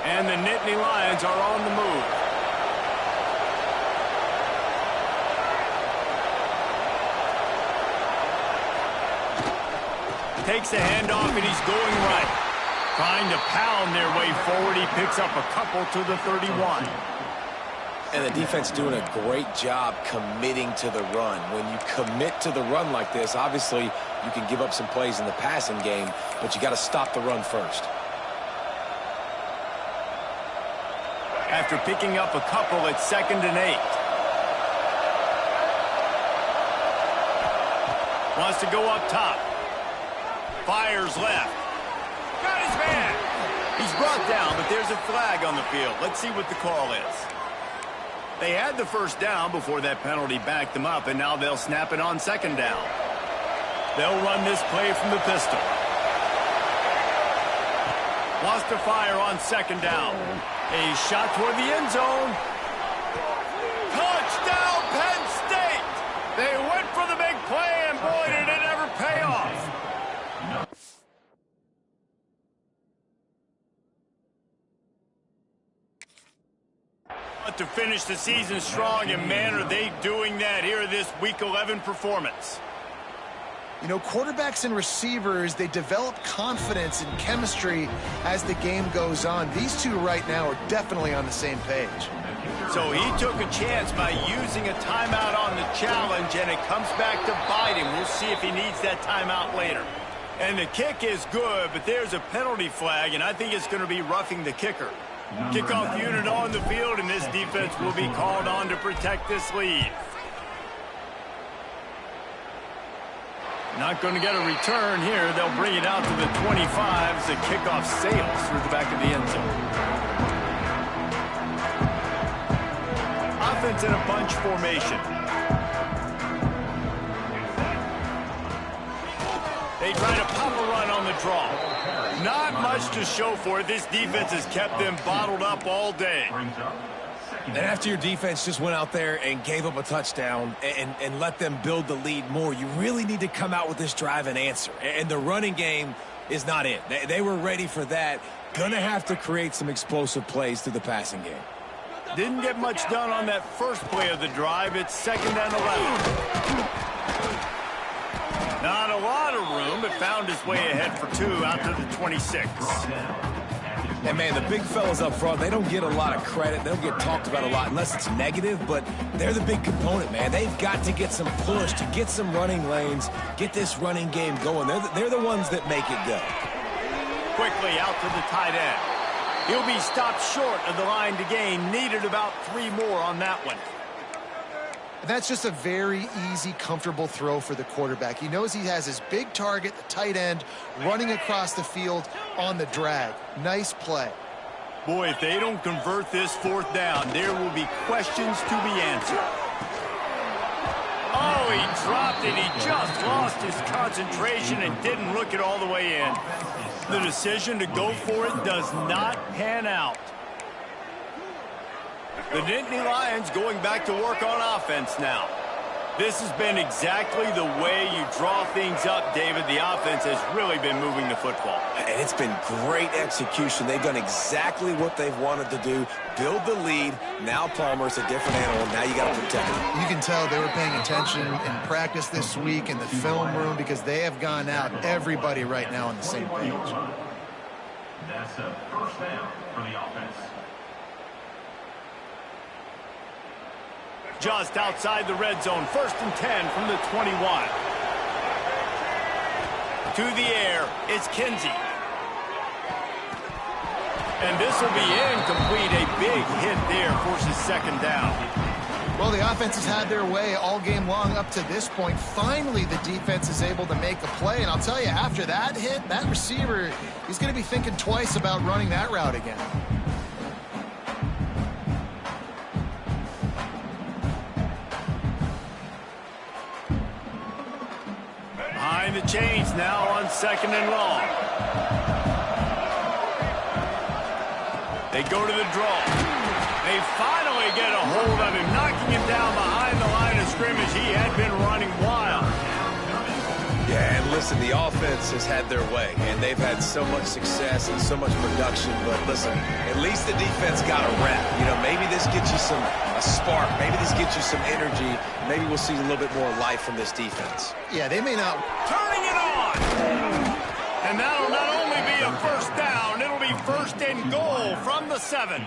And the Nittany Lions are on the move. Takes the handoff, and he's going right. Trying to pound their way forward. He picks up a couple to the 31. And the defense doing a great job committing to the run. When you commit to the run like this, obviously you can give up some plays in the passing game, but you got to stop the run first. After picking up a couple, it's 2nd and 8. Wants to go up top. Fires left. Got his man. He's brought down, but there's a flag on the field. Let's see what the call is. They had the first down before that penalty backed them up, and now they'll snap it on 2nd down. They'll run this play from the pistol. Wants to fire on 2nd down. A shot toward the end zone. Touchdown, Penn State! They went for the big play, and boy, did it ever pay off. But to finish the season strong, and man, are they doing that here in this Week 11 performance. You know, quarterbacks and receivers, they develop confidence and chemistry as the game goes on. These two right now are definitely on the same page. So he took a chance by using a timeout on the challenge, and it comes back to bite him. We'll see if he needs that timeout later. And the kick is good, but there's a penalty flag, and I think it's going to be roughing the kicker. Kickoff unit on the field, and this defense will be called on to protect this lead. Not going to get a return here. They'll bring it out to the 25 as the kickoff sails through the back of the end zone. Offense in a bunch formation. They try to pop a run on the draw. Not much to show for it. This defense has kept them bottled up all day. And after your defense just went out there and gave up a touchdown and let them build the lead more, you really need to come out with this drive and answer. And the running game is not it. They were ready for that. Gonna have to create some explosive plays through the passing game. Didn't get much done on that first play of the drive. It's 2nd and 11. Not a lot of room, but found his way ahead for 2 out to the 26. And, man, the big fellas up front, they don't get a lot of credit. They don't get talked about a lot unless it's negative, but they're the big component, man. They've got to get some push, to get some running lanes, get this running game going. They're the ones that make it go. Quickly out to the tight end. He'll be stopped short of the line to gain. Needed about 3 more on that one. That's just a very easy, comfortable throw for the quarterback. He knows he has his big target, the tight end, running across the field on the drag. Nice play. Boy, if they don't convert this 4th down, there will be questions to be answered. Oh, he dropped it. He just lost his concentration and didn't look it all the way in. The decision to go for it does not pan out. The Nittany Lions going back to work on offense now. This has been exactly the way you draw things up, David. The offense has really been moving the football. And it's been great execution. They've done exactly what they've wanted to do. Build the lead. Now Palmer's a different animal. Now you got to protect him. You can tell they were paying attention in practice this week in the film room because they have gone out, everybody right now on the same page. That's a 1st down for the offense. Just outside the red zone, 1st and 10 from the 21. To the air, it's Kinsey. And this will be incomplete. A big hit there forces 2nd down. Well, the offense has had their way all game long up to this point. Finally, the defense is able to make a play. And I'll tell you, after that hit, that receiver, he's going to be thinking twice about running that route again. Behind the chains now on 2nd and long. They go to the draw. They finally get a hold of him, knocking him down behind the line of scrimmage. He had been running wild. Yeah, and listen, the offense has had their way, and they've had so much success and so much production. But listen, at least the defense got a rep. You know, maybe this gets you a spark. Maybe this gets you some energy. Maybe we'll see a little bit more life from this defense. Yeah, they may not. Turning it on. And that'll not only be a first down, it'll be first and goal from the 7.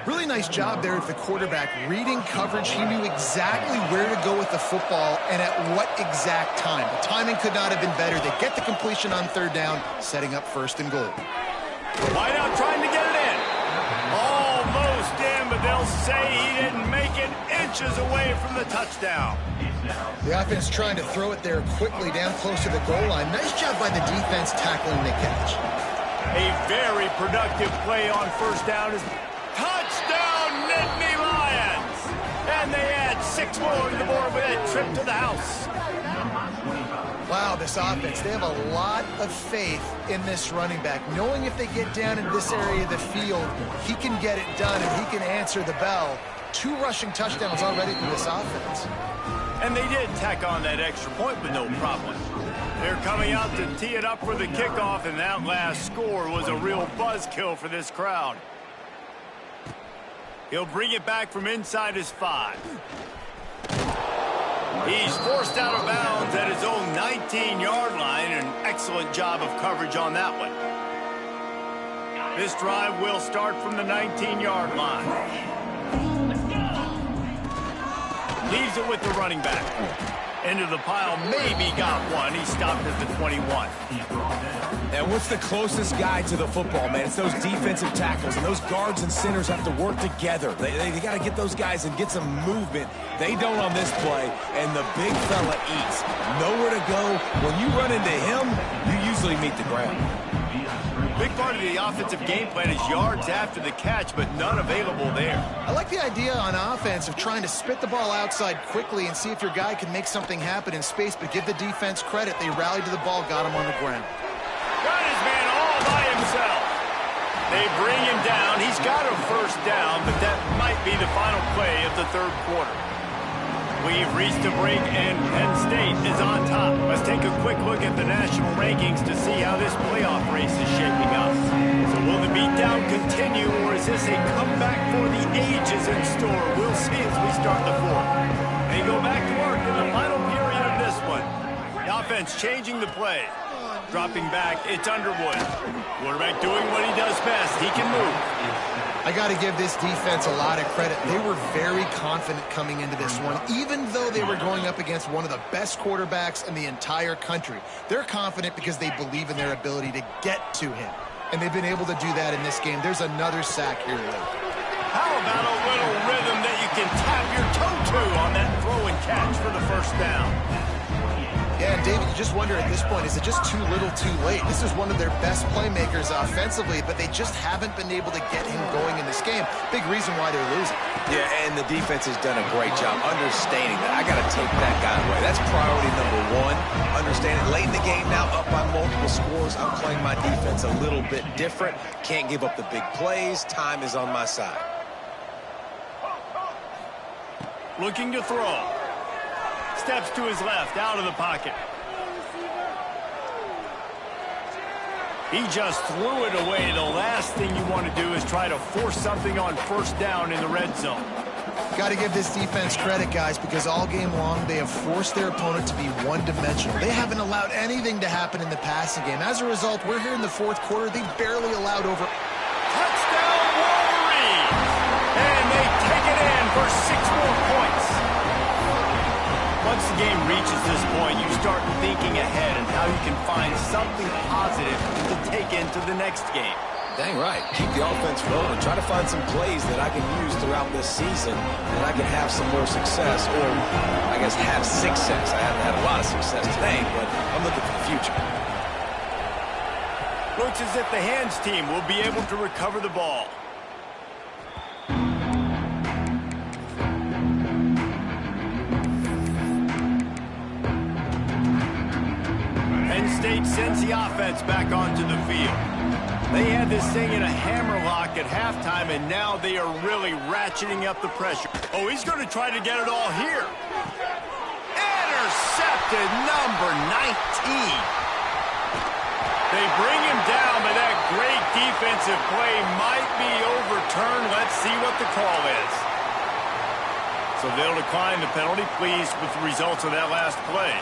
Really nice job there at the quarterback. Reading coverage, he knew exactly where to go with the football and at what exact time. The timing could not have been better. They get the completion on third down, setting up first and goal. Wideout trying to get it in. Almost in, but they'll say he didn't make it inches away from the touchdown. The offense trying to throw it there quickly down close to the goal line. Nice job by the defense tackling the catch. A very productive play on first down is touchdown, Nittany Lions! And they add 6 more to the board with that trip to the house. Wow, this offense, they have a lot of faith in this running back, knowing if they get down in this area of the field, he can get it done and he can answer the bell. 2 rushing touchdowns already for this offense. And they did tack on that extra point with no problem. They're coming out to tee it up for the kickoff, and that last score was a real buzzkill for this crowd. He'll bring it back from inside his 5. He's forced out of bounds at his own 19-yard line. An excellent job of coverage on that one. This drive will start from the 19-yard line. Leaves it with the running back. Into the pile, maybe got one. He stopped at the 21. And what's the closest guy to the football, man? It's those defensive tackles, and those guards and centers have to work together. They got to get those guys and get some movement. They don't on this play, and the big fella eats. Nowhere to go. When you run into him, you usually meet the ground. Big part of the offensive game plan is yards after the catch, but none available there. I like the idea on offense of trying to spit the ball outside quickly and see if your guy can make something happen in space, but give the defense credit. They rallied to the ball, got him on the ground. Got his man all by himself. They bring him down. He's got a first down, but that might be the final play of the third quarter. We've reached a break, and Penn State is on top. Let's take a quick look at the national rankings to see how this playoff race is shaping up. So will the beatdown continue, or is this a comeback for the ages in store? We'll see as we start the fourth. They go back to work in the final period of this one. The offense changing the play. Dropping back, it's Underwood. Quarterback doing what he does best. He can move. I got to give this defense a lot of credit. They were very confident coming into this one, even though they were going up against one of the best quarterbacks in the entire country. They're confident because they believe in their ability to get to him, and they've been able to do that in this game. There's another sack here late. How about a little rhythm that you can tap your toe to on that throw and catch for the first down? Yeah, and David, you just wonder at this point, is it just too little too late? This is one of their best playmakers offensively, but they just haven't been able to get him going in this game. Big reason why they're losing. Yeah, and the defense has done a great job understanding that. I got to take that guy away. That's priority number 1. Understand it late in the game now, up by multiple scores. I'm playing my defense a little bit different. Can't give up the big plays. Time is on my side. Looking to throw. Steps to his left, out of the pocket. He just threw it away. The last thing you want to do is try to force something on first down in the red zone. Got to give this defense credit, guys, because all game long they have forced their opponent to be one-dimensional. They haven't allowed anything to happen in the passing game. As a result, we're here in the fourth quarter. They barely allowed over. Touchdown, Wolverines! And they take it in for 6 more points. Once the game reaches this point, you start thinking ahead and how you can find something positive to take into the next game. Dang right. Keep the offense rolling. Try to find some plays that I can use throughout this season that I can have some more success, or I guess have success. I haven't had a lot of success today, but I'm looking for the future. Looks as if the hands team will be able to recover the ball. Penn State sends the offense back onto the field. They had this thing in a hammerlock at halftime, and now they are really ratcheting up the pressure. Oh, he's going to try to get it all here. Intercepted! to number 19. They bring him down, but that great defensive play might be overturned. Let's see what the call is. So they'll decline the penalty, pleased with the results of that last play.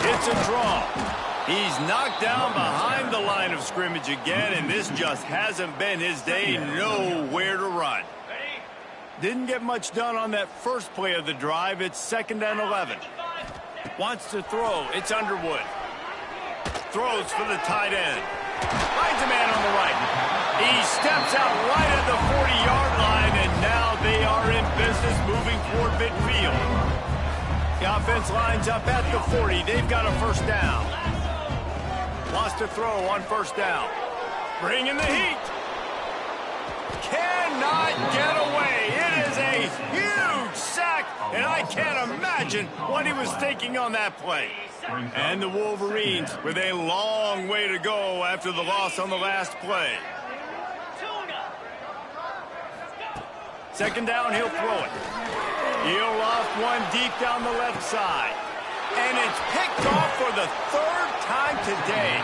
It's a draw. He's knocked down behind the line of scrimmage again, and this just hasn't been his day. Nowhere to run. Didn't get much done on that first play of the drive. It's 2nd and 11. Wants to throw. It's Underwood. Throws for the tight end. Finds a man on the right. He steps out right at the 40-yard line, and now they are in business moving toward midfield. The offense lines up at the 40. They've got a first down. Wants to throw on first down. Bringing the heat. Cannot get away. It is a huge sack, and I can't imagine what he was thinking on that play. And the Wolverines with a long way to go after the loss on the last play. 2nd down, he'll throw it. He'll loft one deep down the left side. And it's picked off for the 3rd time today.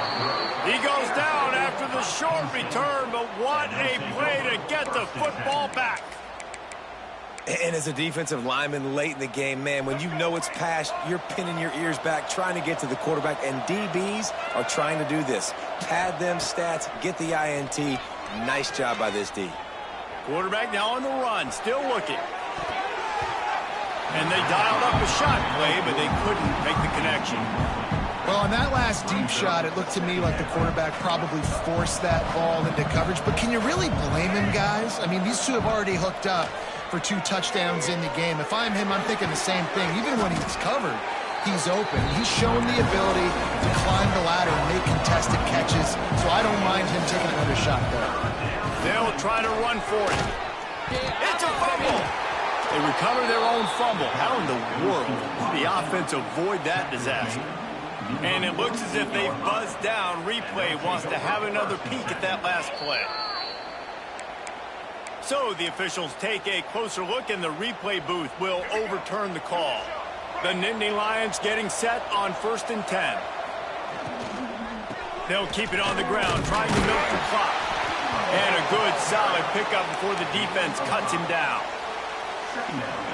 He goes down after the short return, but what a play to get the football back. And as a defensive lineman late in the game, man, when you know it's passed, you're pinning your ears back, trying to get to the quarterback, and DBs are trying to do this. Pad them stats, get the INT. Nice job by this D. Quarterback now on the run, still looking. And they dialed up a shot play, but they couldn't make the connection. Well, on that last deep shot, it looked to me like the quarterback probably forced that ball into coverage. But can you really blame him, guys? I mean, these two have already hooked up for 2 touchdowns in the game. If I'm him, I'm thinking the same thing. Even when he's covered, he's open. He's shown the ability to climb the ladder and make contested catches. So I don't mind him taking another shot there. They'll try to run for it. It's a fumble. They recover their own fumble. How in the world did the offense avoid that disaster? And it looks as if they've buzzed down. Replay wants to have another peek at that last play. So the officials take a closer look, and the replay booth will overturn the call. The Nittany Lions getting set on 1st and 10. They'll keep it on the ground, trying to milk the clock. And a good, solid pickup before the defense cuts him down.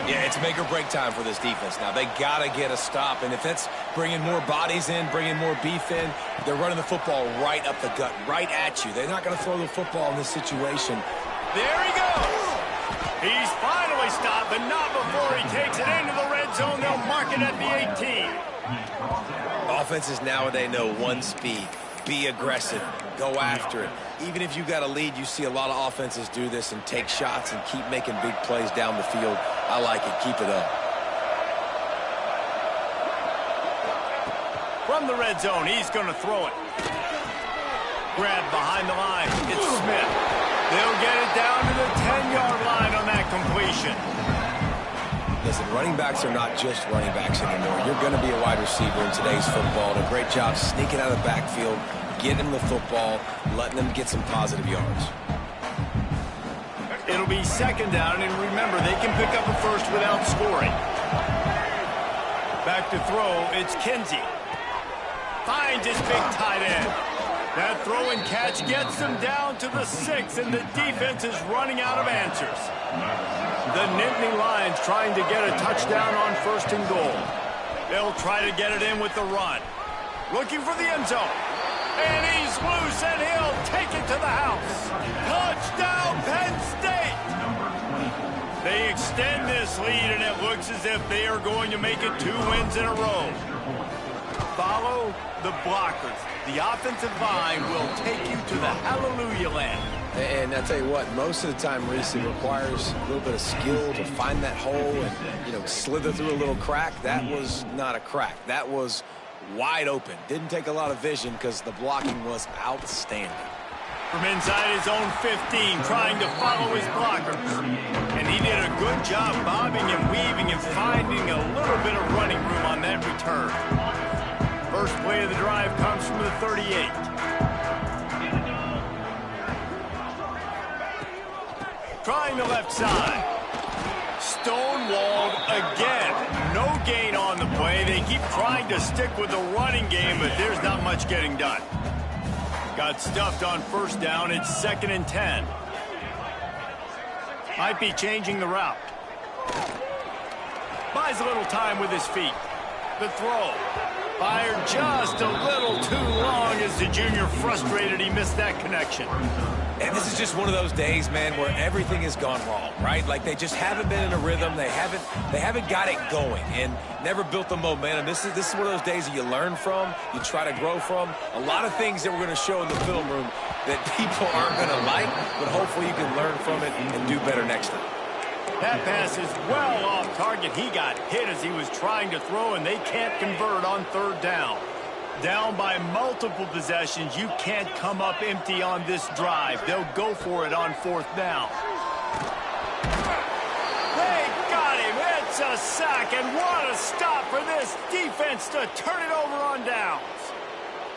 Yeah, it's make or break time for this defense now. They got to get a stop, and if that's bringing more bodies in, bringing more beef in, they're running the football right up the gut, right at you. They're not going to throw the football in this situation. There he goes. He's finally stopped, but not before he takes it into the red zone. They'll mark it at the 18. Offenses nowadays know one speed. Be aggressive. Go after it. Even if you got a lead, you see a lot of offenses do this and take shots and keep making big plays down the field. I like it. Keep it up. From the red zone, he's going to throw it. Grabbed behind the line. It's Smith. They'll get it down to the 10-yard line on that completion. Listen, running backs are not just running backs anymore. You're going to be a wide receiver in today's football. And a great job sneaking out of the backfield, getting the football, letting them get some positive yards. It'll be 2nd down, and remember, they can pick up a first without scoring. Back to throw, it's Kinsey. Finds his big tight end. That throw and catch gets them down to the 6, and the defense is running out of answers. The Nittany Lions trying to get a touchdown on 1st and goal. They'll try to get it in with the run. Looking for the end zone. And he's loose, and he'll take it to the house. Touchdown, Penn State! They extend this lead, and it looks as if they are going to make it 2 wins in a row. Follow the blockers. The offensive line will take you to the hallelujah land. And I tell you what, most of the time, Reese, it requires a little bit of skill to find that hole and, slither through a little crack. That was not a crack. That was wide open. Didn't take a lot of vision because the blocking was outstanding. From inside his own 15, trying to follow his blockers. And he did a good job bobbing and weaving and finding a little bit of running room on that return. First play of the drive comes from the 38. Trying the left side. Stonewalled again. gain on the play. They keep trying to stick with the running game, but there's not much getting done. Got stuffed on first down. It's 2nd and 10. Might be changing the route. Buys a little time with his feet. The throw. Fired just a little too long as the junior frustrated he missed that connection. And this is just one of those days, man, where everything has gone wrong, right? Like they just haven't been in a rhythm. They haven't got it going and never built the momentum. This is one of those days that you learn from, you try to grow from. A lot of things that we're going to show in the film room that people aren't going to like, but hopefully you can learn from it and do better next time. That pass is well off target. He got hit as he was trying to throw, and they can't convert on 3rd down. Down by multiple possessions, you can't come up empty on this drive. They'll go for it on 4th down. They got him. It's a sack, and what a stop for this defense to turn it over on downs.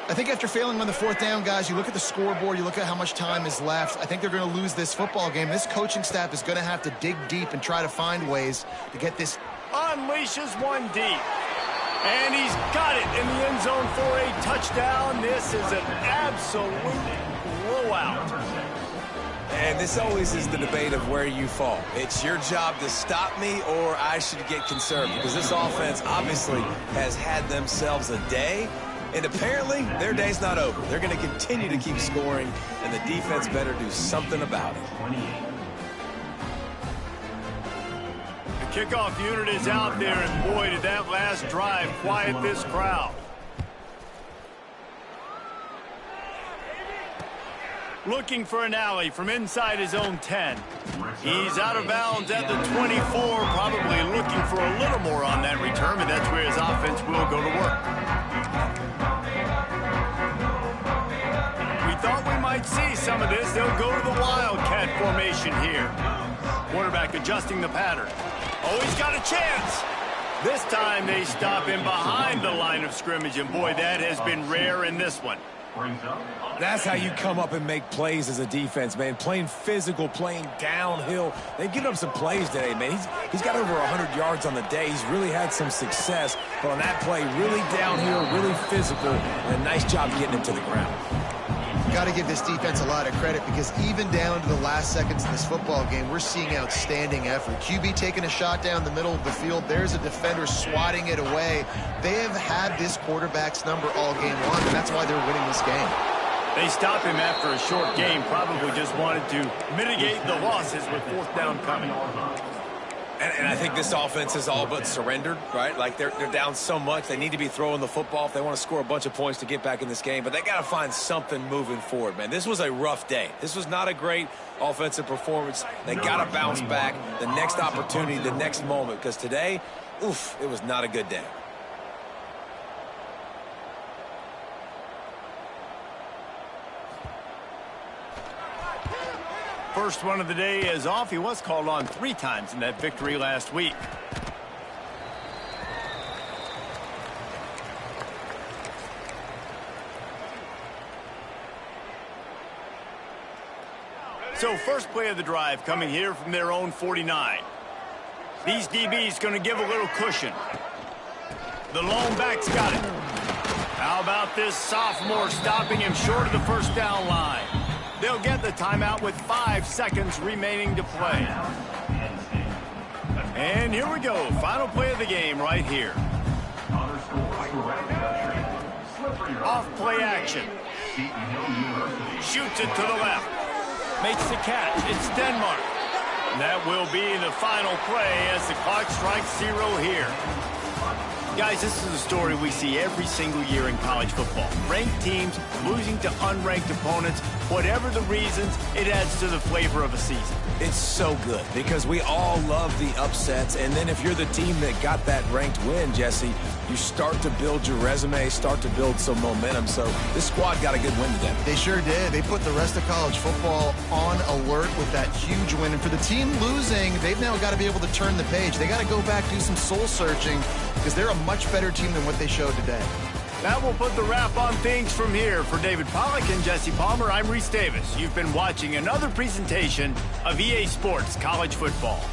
I think after failing on the 4th down, guys, you look at the scoreboard, you look at how much time is left. I think they're going to lose this football game. This coaching staff is going to have to dig deep and try to find ways to get this. Unleashes one deep. And he's got it in the end zone for a touchdown. This is an absolute blowout. And this always is the debate of where you fall. It's your job to stop me or I should get conservative, because this offense obviously has had themselves a day. And apparently, their day's not over. They're going to continue to keep scoring, and the defense better do something about it. The kickoff unit is out there, and boy, did that last drive quiet this crowd. Looking for an alley from inside his own 10. He's out of bounds at the 24, probably looking for a little more on that return, but that's where his offense will go to work. We thought we might see some of this. They'll go to the Wildcat formation here. Quarterback adjusting the pattern. Oh, he's got a chance. This time they stop him behind the line of scrimmage, and boy, that has been rare in this one. That's how you come up and make plays as a defense, man. Playing physical, playing downhill. They've given up some plays today, man. He's got over 100 yards on the day. He's really had some success. But on that play, really downhill, really physical, and a nice job getting him to the ground. Got to give this defense a lot of credit, because even down to the last seconds of this football game, we're seeing outstanding effort. QB taking a shot down the middle of the field. There's a defender swatting it away. They have had this quarterback's number all game long, and that's why they're winning this game. They stop him after a short game. Probably just wanted to mitigate the losses with 4th down coming. And I think this offense is all but surrendered, right? Like they're down so much. They need to be throwing the football if they want to score a bunch of points to get back in this game. But they got to find something moving forward, man. This was a rough day. This was not a great offensive performance. They got to bounce back the next opportunity, the next moment. Because today, oof, it was not a good day. First one of the day is off. He was called on 3 times in that victory last week. So first play of the drive coming here from their own 49. These DBs going to give a little cushion. The lone back's got it. How about this sophomore stopping him short of the 1st down line? They'll get the timeout with 5 seconds remaining to play. And here we go. Final play of the game right here. Off play action. Shoots it to the left. Makes the catch. It's Denmark. And that will be the final play as the clock strikes 0 here. Guys, this is a story we see every single year in college football. Ranked teams losing to unranked opponents. Whatever the reasons, it adds to the flavor of a season. It's so good because we all love the upsets. And then if you're the team that got that ranked win, Jesse, you start to build your resume, start to build some momentum. So this squad got a good win today. They sure did. They put the rest of college football on alert with that huge win. And for the team losing, they've now got to be able to turn the page. They got to go back, do some soul searching, because they're a much better team than what they showed today. That will put the wrap on things from here. For David Pollack and Jesse Palmer, I'm Reese Davis. You've been watching another presentation of EA Sports College Football.